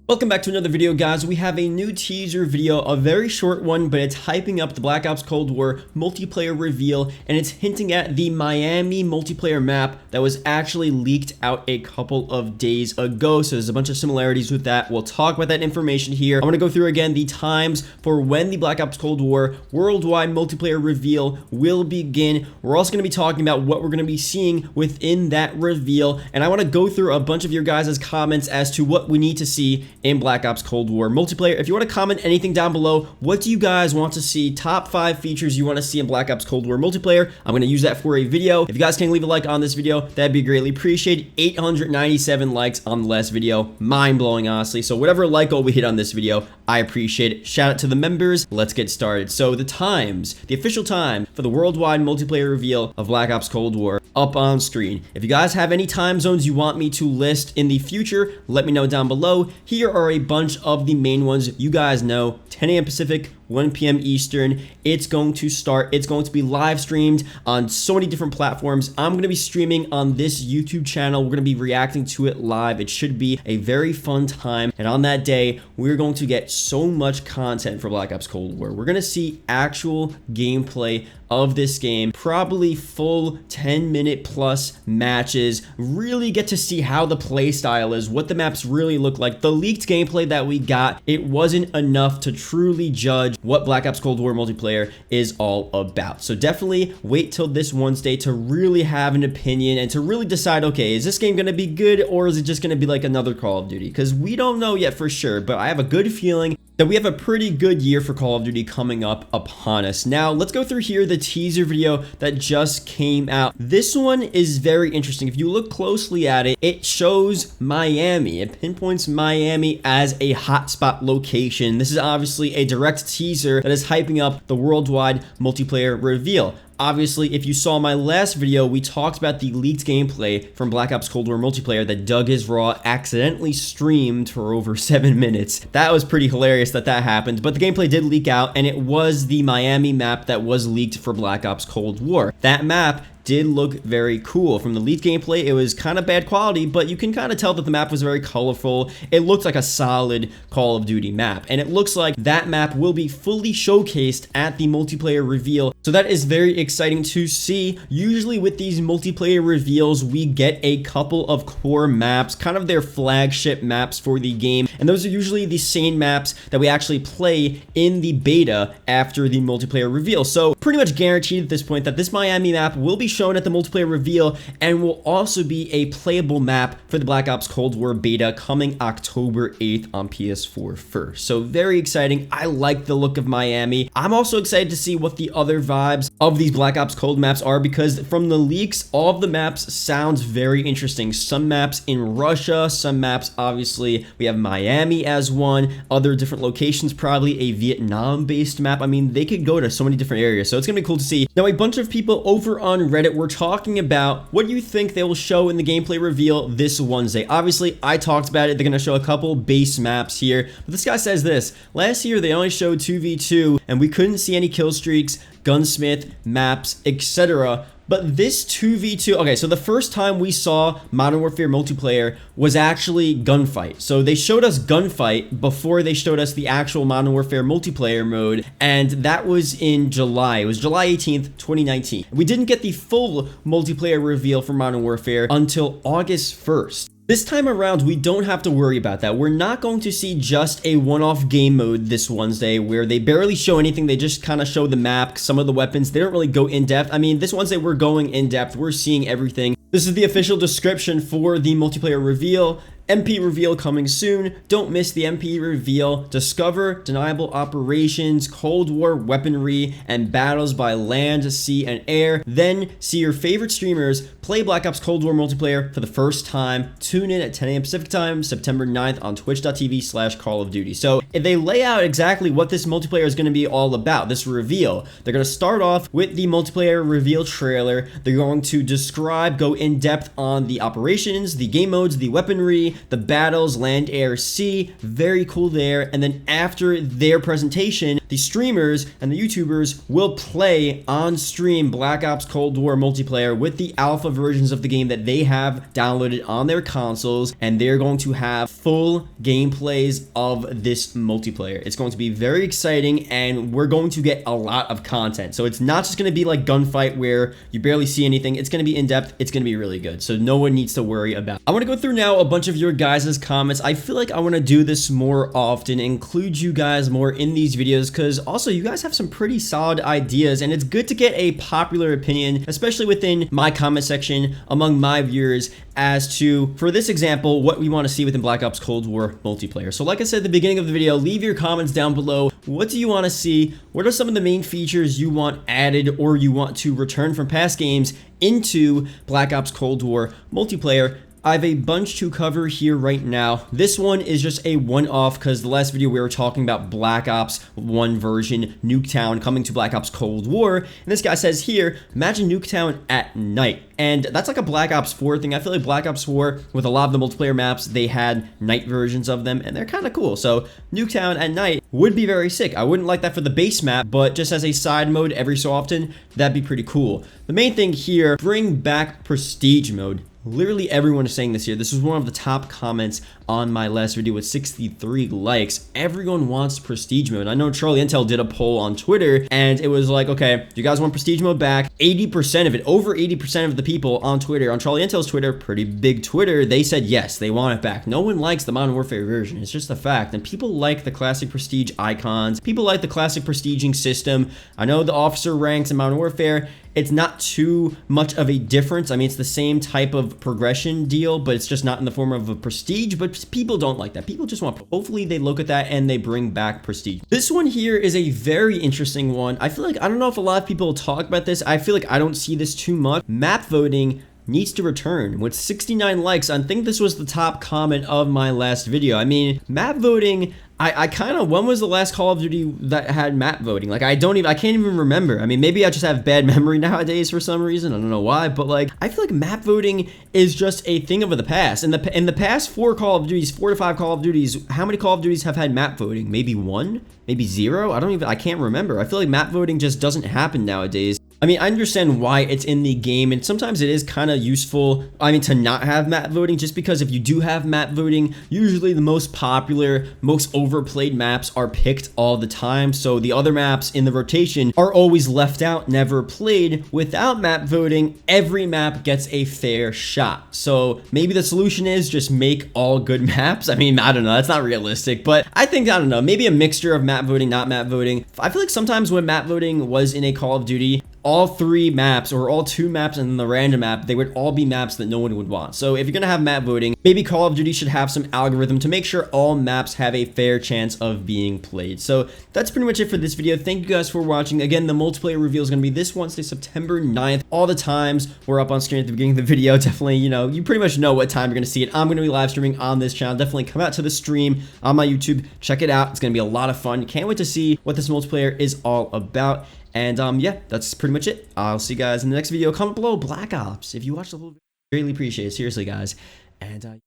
Welcome back to another video, guys. We have a new teaser video, a very short one, but it's hyping up the Black Ops Cold War multiplayer reveal, and it's hinting at the Miami multiplayer map that was actually leaked out a couple of days ago. So there's a bunch of similarities with that. We'll talk about that information here. I'm going to go through again the times for when the Black Ops Cold War worldwide multiplayer reveal will begin. We're also going to be talking about what we're going to be seeing within that reveal, and I want to go through a bunch of your guys' comments as to what we need to see in Black Ops Cold War multiplayer. If you want to comment anything down below, what do you guys want to see? Top 5 features you want to see in Black Ops Cold War multiplayer. I'm going to use that for a video. If you guys can leave a like on this video, that'd be greatly appreciated. 897 likes on the last video. Mind-blowing, honestly. So whatever like goal we hit on this video, I appreciate it. Shout out to the members. Let's get started. So the times, the official time for the worldwide multiplayer reveal of Black Ops Cold War up on screen. If you guys have any time zones you want me to list in the future, let me know down below. Here are a bunch of the main ones. You guys know, 10 a.m. Pacific, 1 p.m. Eastern. It's going to start. It's going to be live streamed on so many different platforms. I'm going to be streaming on this YouTube channel. We're going to be reacting to it live. It should be a very fun time. And on that day, we're going to get so much content for Black Ops Cold War. We're going to see actual gameplay of this game, probably full 10-minute plus matches, really get to see how the play style is, what the maps really look like. The leaked gameplay that we got, it wasn't enough to truly judge what Black Ops Cold War multiplayer is all about. So definitely wait till this Wednesday to really have an opinion and to really decide, okay, is this game going to be good or is it just going to be like another Call of Duty? Because we don't know yet for sure, but I have a good feeling that we have a pretty good year for Call of Duty coming up upon us. Now, let's go through here the teaser video that just came out. This one is very interesting. If you look closely at it, it shows Miami. It pinpoints Miami as a hotspot location. This is obviously a direct teaser that is hyping up the worldwide multiplayer reveal. Obviously, if you saw my last video, we talked about the leaked gameplay from Black Ops Cold War multiplayer that Doug is Raw accidentally streamed for over 7 minutes. That was pretty hilarious that happened, but the gameplay did leak out, and it was the Miami map that was leaked for Black Ops Cold War. That map did look very cool. From the leaked gameplay, it was kind of bad quality, but you can kind of tell that the map was very colorful. It looked like a solid Call of Duty map, and it looks like that map will be fully showcased at the multiplayer reveal. So that is very exciting to see. Usually with these multiplayer reveals, we get a couple of core maps, kind of their flagship maps for the game, and those are usually the same maps that we actually play in the beta after the multiplayer reveal. So pretty much guaranteed at this point that this Miami map will be shown at the multiplayer reveal and will also be a playable map for the Black Ops Cold War beta coming October 8th on PS4 first. So very exciting. I like the look of Miami. I'm also excited to see what the other vibes of these Black Ops Cold maps are, because from the leaks, all of the maps sounds very interesting. Some maps in Russia, some maps, obviously, we have Miami as one, other different locations, probably a Vietnam-based map. I mean, they could go to so many different areas, so it's gonna be cool to see. Now, a bunch of people over on Reddit were talking about what you think they will show in the gameplay reveal this Wednesday. Obviously, I talked about it. They're gonna show a couple base maps here, but this guy says this: last year they only showed 2v2 and we couldn't see any kill streaks, gunsmith, maps, etc. But this 2v2, okay, so the first time we saw Modern Warfare multiplayer was actually gunfight. So they showed us gunfight before they showed us the actual Modern Warfare multiplayer mode, and that was in July. It was July 18th, 2019. We didn't get the full multiplayer reveal for Modern Warfare until August 1st. This time around, we don't have to worry about that. We're not going to see just a one-off game mode this Wednesday where they barely show anything. They just kind of show the map, some of the weapons. They don't really go in-depth. I mean, this Wednesday, we're going in-depth. We're seeing everything. This is the official description for the multiplayer reveal. MP reveal coming soon. Don't miss the MP reveal. Discover deniable operations, Cold War weaponry, and battles by land, sea, and air. Then see your favorite streamers play Black Ops Cold War multiplayer for the first time. Tune in at 10 a.m. Pacific time, September 9th on twitch.tv/Call of Duty. So if they lay out exactly what this multiplayer is going to be all about, this reveal, they're going to start off with the multiplayer reveal trailer. They're going to describe, go in depth on the operations, the game modes, the weaponry, the battles, land, air, sea. Very cool there. And then after their presentation, the streamers and the YouTubers will play on stream Black Ops Cold War multiplayer with the alpha versions of the game that they have downloaded on their consoles, and they're going to have full gameplays of this multiplayer. It's going to be very exciting, and we're going to get a lot of content. So it's not just going to be like gunfight where you barely see anything. It's going to be in-depth. It's going to be really good. So no one needs to worry about it. I want to go through now a bunch of your guys' comments. I feel like I want to do this more often, include you guys more in these videos, because also you guys have some pretty solid ideas, and it's good to get a popular opinion, especially within my comment section among my viewers, as to, for this example, what we want to see within Black Ops Cold War multiplayer. So like I said at the beginning of the video, leave your comments down below. What do you want to see? What are some of the main features you want added or you want to return from past games into Black Ops Cold War multiplayer? I have a bunch to cover here right now. This one is just a one-off because the last video we were talking about Black Ops 1 version, Nuketown, coming to Black Ops Cold War. And this guy says here, imagine Nuketown at night. And that's like a Black Ops 4 thing. I feel like Black Ops 4, with a lot of the multiplayer maps, they had night versions of them, and they're kind of cool. So Nuketown at night would be very sick. I wouldn't like that for the base map, but just as a side mode every so often, that'd be pretty cool. The main thing here, bring back Prestige mode. Literally everyone is saying this here. This was one of the top comments on my last video with 63 likes. Everyone wants Prestige mode. I know Charlie Intel did a poll on Twitter, and it was like, okay, do you guys want Prestige mode back? 80% of it, over 80% of the people on Twitter, on Charlie Intel's Twitter, pretty big Twitter, they said yes, they want it back. No one likes the Modern Warfare version. It's just a fact. And people like the classic Prestige icons. People like the classic prestiging system. I know the officer ranks in Modern Warfare, it's not too much of a difference. I mean, it's the same type of progression deal, but it's just not in the form of a prestige. But people don't like that. People just want, hopefully they look at that and they bring back prestige. This one here is a very interesting one. I feel like, I don't know if a lot of people talk about this. I feel like I don't see this too much. Map voting needs to return. With 69 likes, I think this was the top comment of my last video. I mean, map voting, I kind of, when was the last Call of Duty that had map voting? Like, I can't even remember. I mean, maybe I just have bad memory nowadays for some reason. I don't know why, but like, I feel like map voting is just a thing of the past. In the past 4 Call of Duties, 4 to 5 Call of Duties, how many Call of Duties have had map voting? Maybe 1? Maybe 0? I can't remember. I feel like map voting just doesn't happen nowadays. I mean, I understand why it's in the game, and sometimes it is kind of useful, I mean, to not have map voting, just because if you do have map voting, usually the most popular, most overplayed maps are picked all the time, so the other maps in the rotation are always left out, never played. Without map voting, every map gets a fair shot. So maybe the solution is just make all good maps. I mean, I don't know, that's not realistic, but I think, I don't know, maybe a mixture of map voting, not map voting. I feel like sometimes when map voting was in a Call of Duty, all 3 maps or all 2 maps and then the random map, they would all be maps that no one would want. So if you're gonna have map voting, maybe Call of Duty should have some algorithm to make sure all maps have a fair chance of being played. So that's pretty much it for this video. Thank you guys for watching. Again, the multiplayer reveal is gonna be this Wednesday, September 9th. All the times were up on screen at the beginning of the video. Definitely, you know, you pretty much know what time you're gonna see it. I'm gonna be live streaming on this channel. Definitely come out to the stream on my YouTube. Check it out. It's gonna be a lot of fun. Can't wait to see what this multiplayer is all about. And yeah, that's pretty much it. I'll see you guys in the next video. Comment below Black Ops if you watched the whole video. Greatly appreciate it. Seriously, guys. And see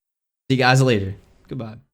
you guys later. Goodbye.